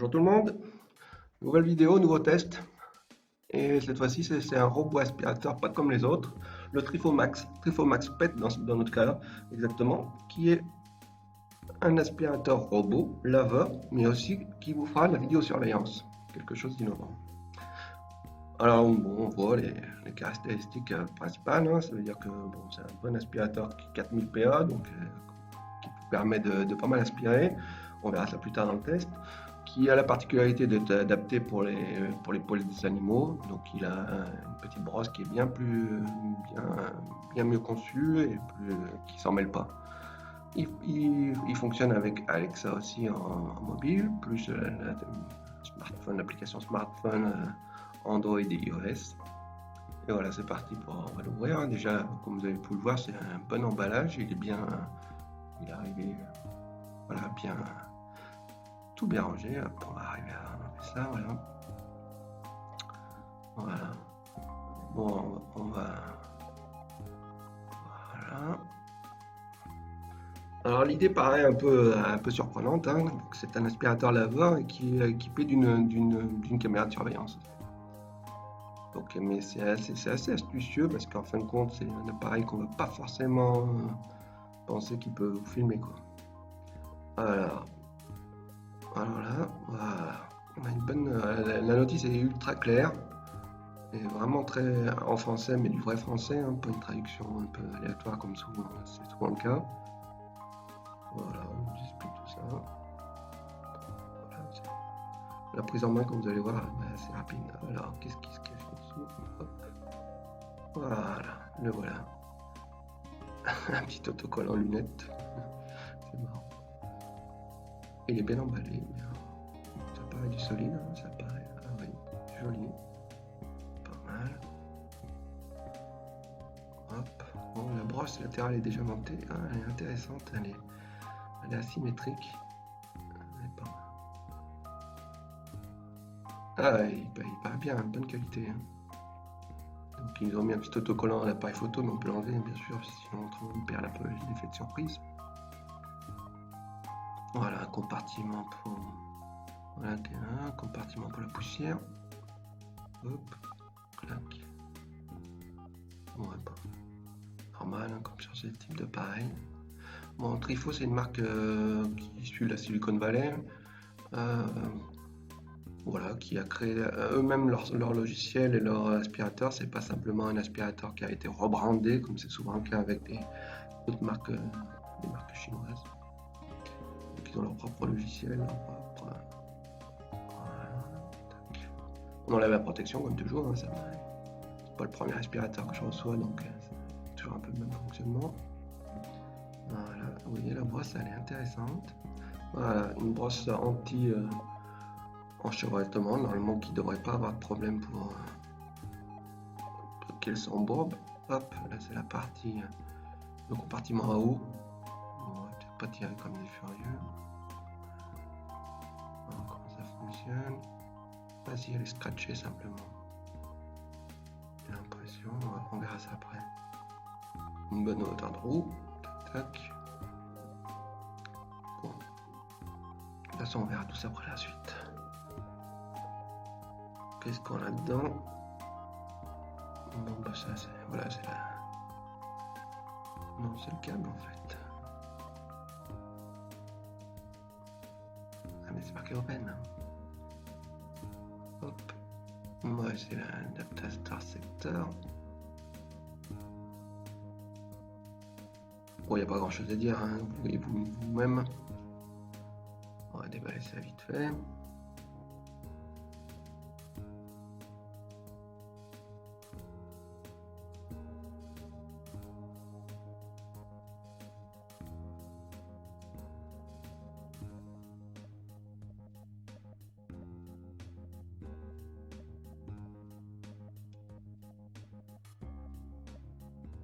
Bonjour tout le monde, nouvelle vidéo, nouveau test. Et cette fois-ci, c'est un robot aspirateur, pas comme les autres, le Trifomax PET dans notre cas, exactement, qui est un aspirateur robot, laveur, mais aussi qui vous fera la vidéosurveillance, quelque chose d'innovant. Alors, bon, on voit les caractéristiques principales, hein. Ça veut dire que bon, c'est un bon aspirateur qui 4000 PA, donc qui permet de pas mal aspirer. On verra ça plus tard dans le test. Qui a la particularité d'être adapté pour les poils des animaux. Donc il a une petite brosse qui est bien mieux conçue et qui s'en mêle pas. Il fonctionne avec Alexa aussi en mobile, plus l'application smartphone Android et iOS. Et voilà, c'est parti on va l'ouvrir. Déjà, comme vous avez pu le voir, c'est un bon emballage. Il est arrivé, voilà, tout bien rangé. Hop, on va arriver à enlever ça, voilà. Voilà. Bon, on va. Voilà. Alors l'idée paraît un peu surprenante, hein. C'est un aspirateur laveur qui est équipé d'une caméra de surveillance. Donc, mais c'est assez astucieux parce qu'en fin de compte, c'est un appareil qu'on ne va pas forcément penser qu'il peut vous filmer, quoi. Voilà. Voilà. On a une bonne. La notice est ultra claire. Et vraiment très en français, mais du vrai français, hein, pas une traduction un peu aléatoire comme souvent, c'est souvent le cas. Voilà, on vous explique tout ça. Voilà, la prise en main, comme vous allez voir, c'est rapide. Alors, qu'est-ce qui se cache en dessous? Hop. Voilà, le voilà. Un petit autocollant lunettes. C'est marrant. Il est bien emballé. Ça paraît du solide, hein, ça paraît. Ah oui, joli. Pas mal. Hop. Bon, la brosse latérale est déjà montée. Ah, elle est intéressante, elle est asymétrique. Elle est pas... Ah, il paraît bien, bonne qualité, hein. Donc ils ont mis un petit autocollant à l'appareil photo, mais on peut l'enlever bien sûr, sinon on perd l'effet de surprise. Voilà, un compartiment pour... Voilà, un compartiment pour la poussière. Hop, clac. Bon, pas normal, hein, comme sur ce type d'appareil. Bon, Trifo, c'est une marque qui suit la Silicon Valley. Voilà, qui a créé eux-mêmes leur logiciel et leur aspirateur. C'est pas simplement un aspirateur qui a été rebrandé, comme c'est souvent le cas avec d'autres marques, des marques chinoises. Donc ils ont leur propre logiciel, leur propre. Voilà. On enlève la protection comme toujours, hein, c'est pas le premier aspirateur que je reçois, donc c'est toujours un peu le même fonctionnement. Voilà, vous voyez la brosse, elle est intéressante. Voilà, une brosse anti-enchevêtrement, normalement qui ne devrait pas avoir de problème pour qu'elle s'embourbe. Hop, là c'est la partie, le compartiment à eau. On va peut-être pas tirer comme des furieux. Alors, comment ça fonctionne? Vas-y, elle est scratchée simplement. J'ai l'impression, on verra ça après. Une bonne hauteur de roue. Tac, tac. Bon. De toute façon, on verra tout ça après la suite. Qu'est-ce qu'on a dedans? Bon, bah ça, voilà, c'est la... Non, c'est le câble en fait. Ah, mais c'est marqué open, hein. Hop. Ouais, c'est l'adaptateur secteur. Bon, il n'y a pas grand chose à dire, hein. Vous voyez vous-même. On va déballer ça vite fait.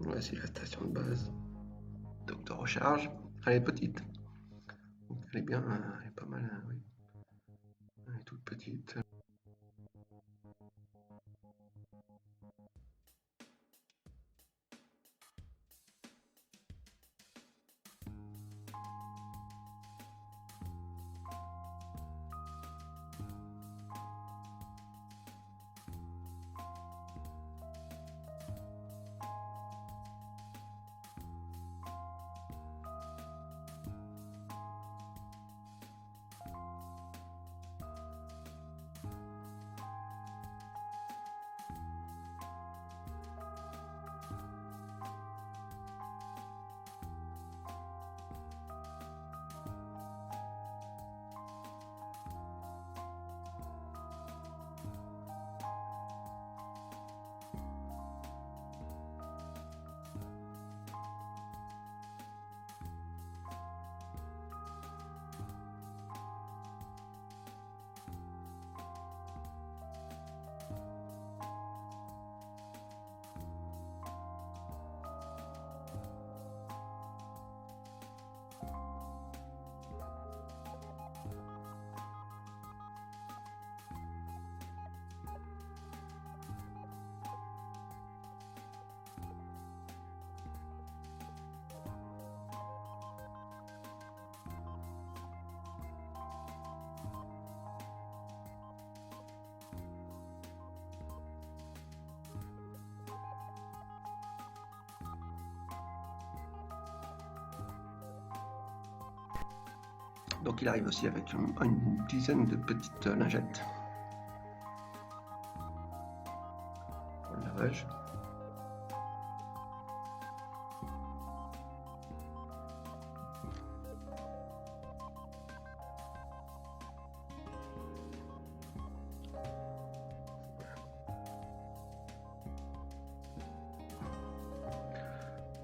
Voici la station de base. Donc de recharge. Elle est petite. Donc elle est bien, elle est pas mal, oui. Elle est toute petite. Donc il arrive aussi avec une dizaine de petites lingettes pour le lavage.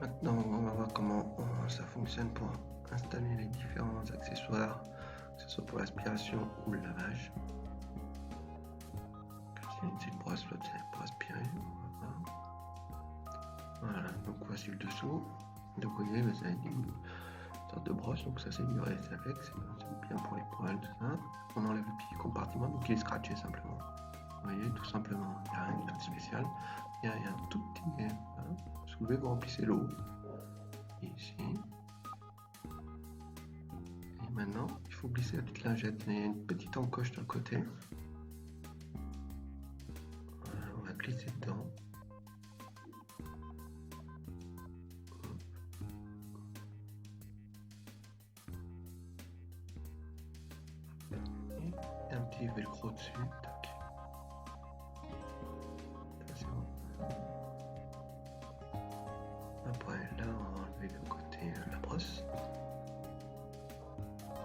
Maintenant, on va voir comment ça fonctionne pour installer les différents accessoires, que ce soit pour l'aspiration ou le lavage. C'est une brosse, l'autre c'est pour aspirer. Voilà, donc voici le dessous. Donc vous voyez, ça a une sorte de brosse, donc ça c'est du reste avec, c'est bien pour les poils, tout ça. On enlève le petit compartiment, donc il est scratché simplement. Vous voyez, tout simplement, il n'y a rien de spécial. Il y a un tout petit, hein, soulevez, vous remplissez l'eau. Ici. Et maintenant, il faut glisser la petite lingette. Il y a une petite encoche de le côté. Voilà, on va glisser dedans. Et un petit velcro dessus. Tac. Attention. Après, là, on va enlever le côté de la brosse.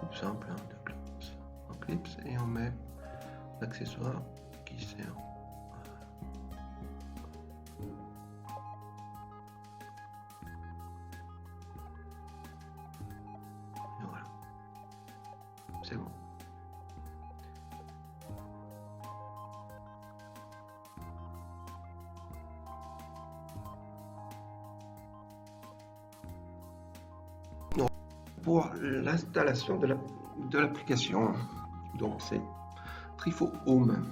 Tout simple, hein, de clips. On clips et on met l'accessoire qui sert. Et voilà. C'est bon. Pour l'installation de l'application, donc c'est Trifo Home.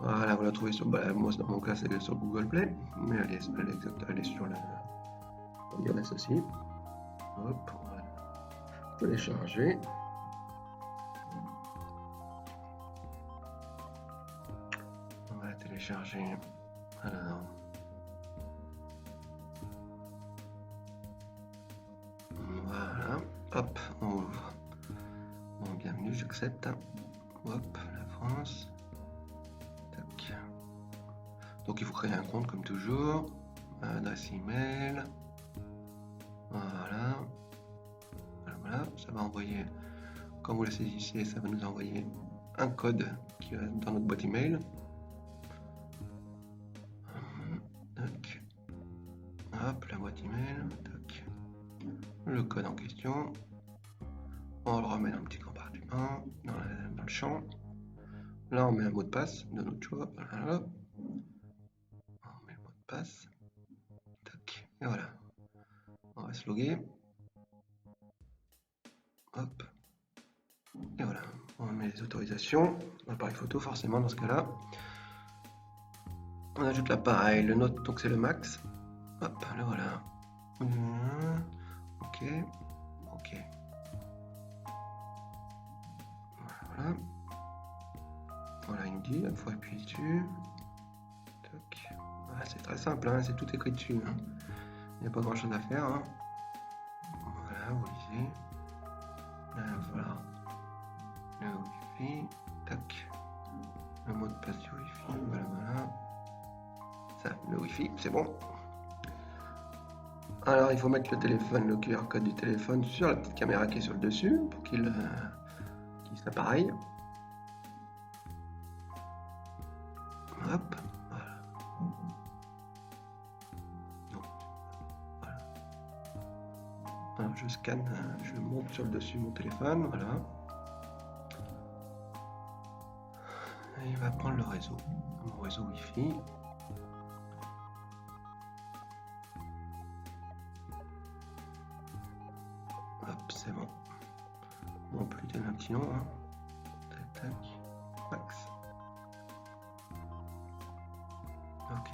Voilà, vous la trouvez sur, moi dans mon cas c'est sur Google Play, mais elle est sur la iOS aussi. Hop, on va télécharger. On va la télécharger. Alors. Voilà, hop, on ouvre. Bon, bienvenue, j'accepte. Hop, la France. Tac. Donc il faut créer un compte comme toujours. Adresse email. Voilà. Voilà, ça va envoyer, quand vous la saisissez, ça va nous envoyer un code qui va dans notre boîte email. Tac. Hop, la boîte email. Tac. Le code en question. On le remet dans le petit compartiment, dans le champ. Là, on met un mot de passe de notre choix. Voilà. On met le mot de passe. Tac. Et voilà. On va se loguer. Hop. Et voilà. On met les autorisations. L'appareil photo, forcément, dans ce cas-là. On ajoute l'appareil, le note, donc c'est le max. Hop, le voilà. Ok. Ok. Voilà. Voilà, il nous dit, il faut appuyer dessus. Voilà, c'est très simple, hein, c'est tout écrit dessus. Hein. Il n'y a pas grand chose à faire. Hein. Voilà, vous lisez. Là, voilà. Le Wi-Fi. Tac. Le mot de passe du Wi-Fi. Voilà, voilà. Ça, le Wi-Fi, c'est bon. Alors, il faut mettre le téléphone, le QR code du téléphone sur la petite caméra qui est sur le dessus pour qu'il soit pareil. Hop, voilà. Donc, voilà. Alors, je scanne, je monte sur le dessus mon téléphone, voilà. Et il va prendre le réseau, mon réseau Wi-Fi. Hop, c'est bon. Bon, plus donner un petit nom, hein. Tac, tac. Max. Ok.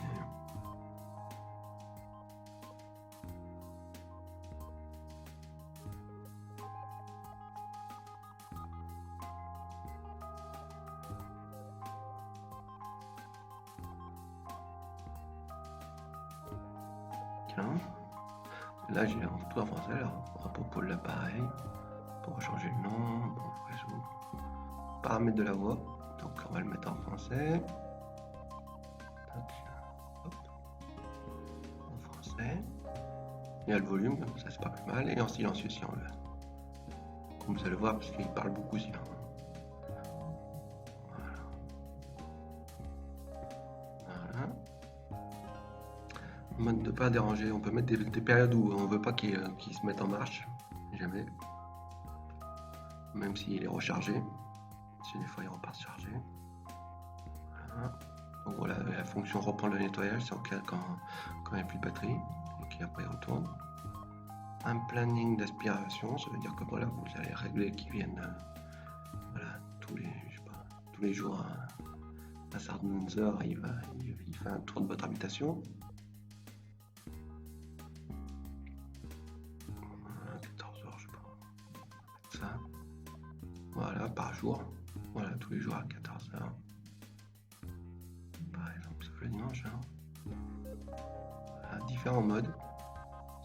Tiens. Là, j'ai tout en français, alors, à propos de l'appareil. On va changer le nom. Bon, réseau. Paramètres de la voix. Donc on va le mettre en français. Hop. En français. Il y a le volume, ça c'est pas plus mal. Et en silencieux si on veut. Comme vous allez voir, parce qu'il parle beaucoup sinon. Voilà. Mode de pas déranger, on peut mettre des périodes où on veut pas qu'il se mette en marche. Jamais. Même s'il est rechargé. Si des fois il repart chargé. Voilà. Donc voilà, la fonction reprend le nettoyage, c'est en cas quand il n'y a plus de batterie et qu'après il retourne. Un planning d'aspiration, ça veut dire que voilà, vous allez régler qu'ils viennent voilà, tous les jours à certaines heures, il fait un tour de votre habitation. Voilà, 14 heures, je sais pas. Ça. Voilà, par jour. Voilà, tous les jours à 14 heures. Par exemple, sauf le dimanche. Hein. Voilà, différents modes.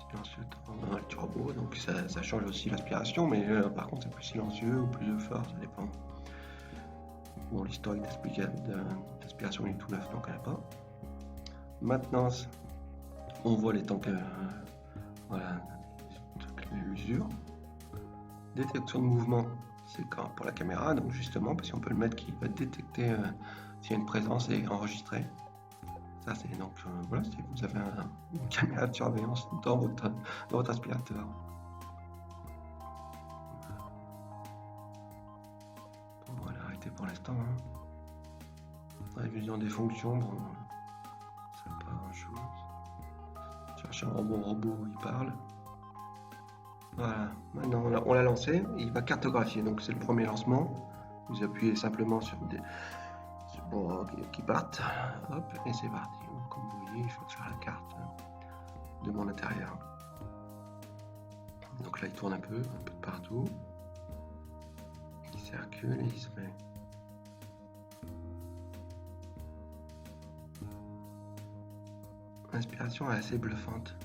Silencieux, le turbo, donc ça change aussi l'aspiration, mais par contre c'est plus silencieux ou plus fort, ça dépend. Bon, l'historique d'aspiration est tout neuf, donc elle n'a pas. Maintenance, on voit les temps que voilà, l'usure. Détection de mouvement, c'est pour la caméra, donc justement, parce qu'on peut le mettre qui va détecter s'il y a une présence et enregistrer. Ça c'est donc voilà, si vous avez une caméra de surveillance dans votre aspirateur. Bon, voilà, arrêtez pour l'instant. Hein. Révision des fonctions, bon, ça n'a pas grand chose. Chercher un robot, il parle. Voilà, maintenant on l'a lancé, il va cartographier, donc c'est le premier lancement. Vous appuyez simplement sur des pour qui partent, hop, et c'est parti. Donc, comme vous voyez, il faut faire la carte de mon intérieur. Donc là, il tourne un peu de partout. Il circule et il se met. L'inspiration est assez bluffante.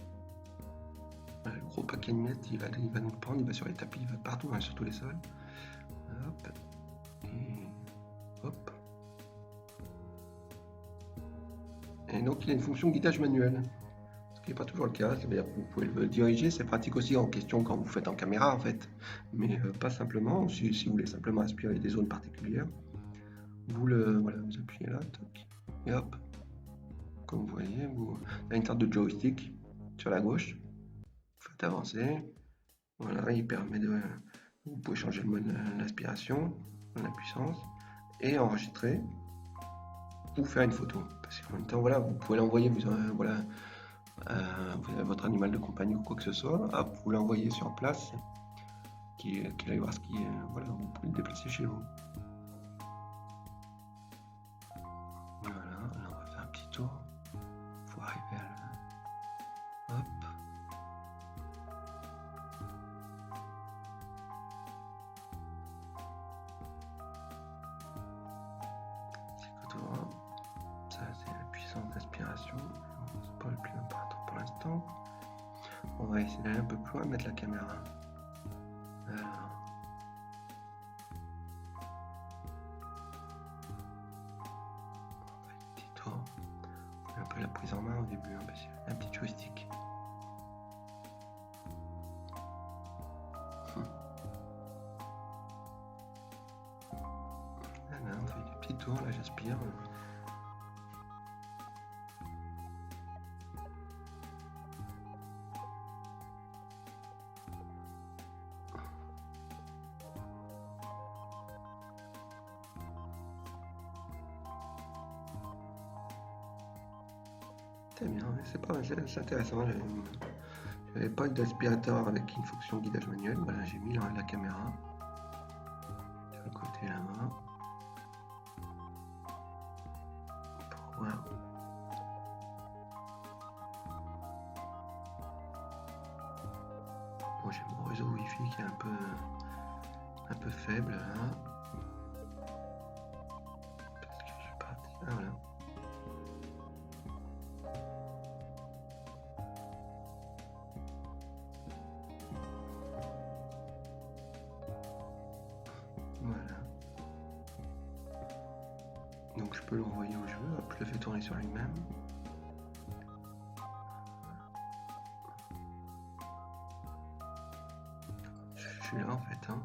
Le gros paquet de miettes, il va nous prendre, il va sur les tapis, il va partout, hein, sur tous les sols. Hop, et hop. Et donc il a une fonction guidage manuel, ce qui n'est pas toujours le cas, c'est-à-dire que vous pouvez le diriger, c'est pratique aussi en question quand vous faites en caméra en fait, mais pas simplement, si vous voulez simplement aspirer des zones particulières, vous appuyez là, toc, et hop, comme vous voyez, vous avez une sorte de joystick sur la gauche, vous faites avancer, voilà, il permet vous pouvez changer le mode d'aspiration, la puissance, et enregistrer, ou faire une photo, parce qu'en même temps, voilà, vous pouvez l'envoyer, vous avez votre animal de compagnie ou quoi que ce soit, vous pouvez l'envoyer sur place, qu'il aille voir ce qui est, voilà, vous pouvez le déplacer chez vous. Voilà, là on va faire un petit tour, il faut arriver à hop. Ça c'est la puissance d'aspiration, c'est pas le plus important pour l'instant. On va essayer d'aller un peu plus loin, mettre la caméra. Alors. Un petit tour. Un peu la prise en main au début, hein, parce qu'il y a un petit joystick. Voilà, on fait des petits tours, là j'aspire. C'est bien, c'est intéressant. J'avais pas d'aspirateur avec une fonction guidage manuel. Voilà, j'ai mis la caméra sur le côté là-bas pour voir. Bon, j'ai mon réseau Wi-Fi qui est un peu faible là. Parce que je suis parti. Ah voilà. Donc je peux l'envoyer au jeu, hop, je le fais tourner sur lui-même. Je suis là en fait. Hein.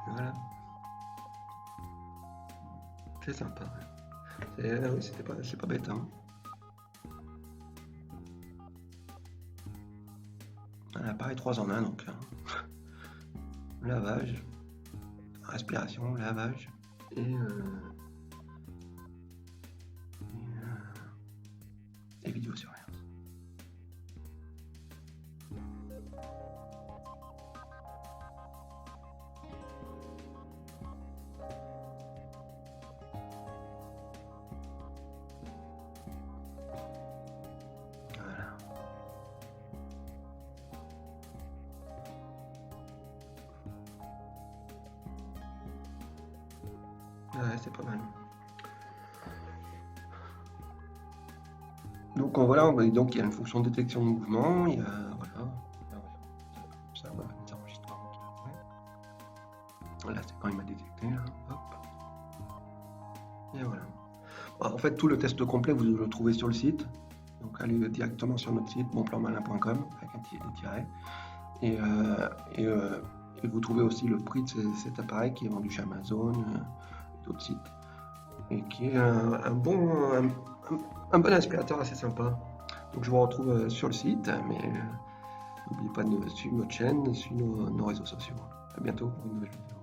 Voilà. C'est sympa. Oui, c'est pas bête. Hein. Un appareil 3 en 1 donc. Hein. Lavage, respiration, lavage et vidéosurveillance. Ouais, c'est pas mal. Donc voilà, donc il y a une fonction de détection de mouvement, il y a voilà, ça va, les enregistrements qu'il a fait. Là c'est quand il m'a détecté, là. Hop. Et voilà. En fait tout le test complet vous le trouvez sur le site, donc allez directement sur notre site monplanmalin.com avec un tiret. Et vous trouvez aussi le prix de cet appareil qui est vendu chez Amazon et d'autres sites. Et qui est un bon aspirateur assez sympa. Donc je vous retrouve sur le site, mais n'oubliez pas de suivre notre chaîne, suivre nos réseaux sociaux. À bientôt pour une nouvelle vidéo.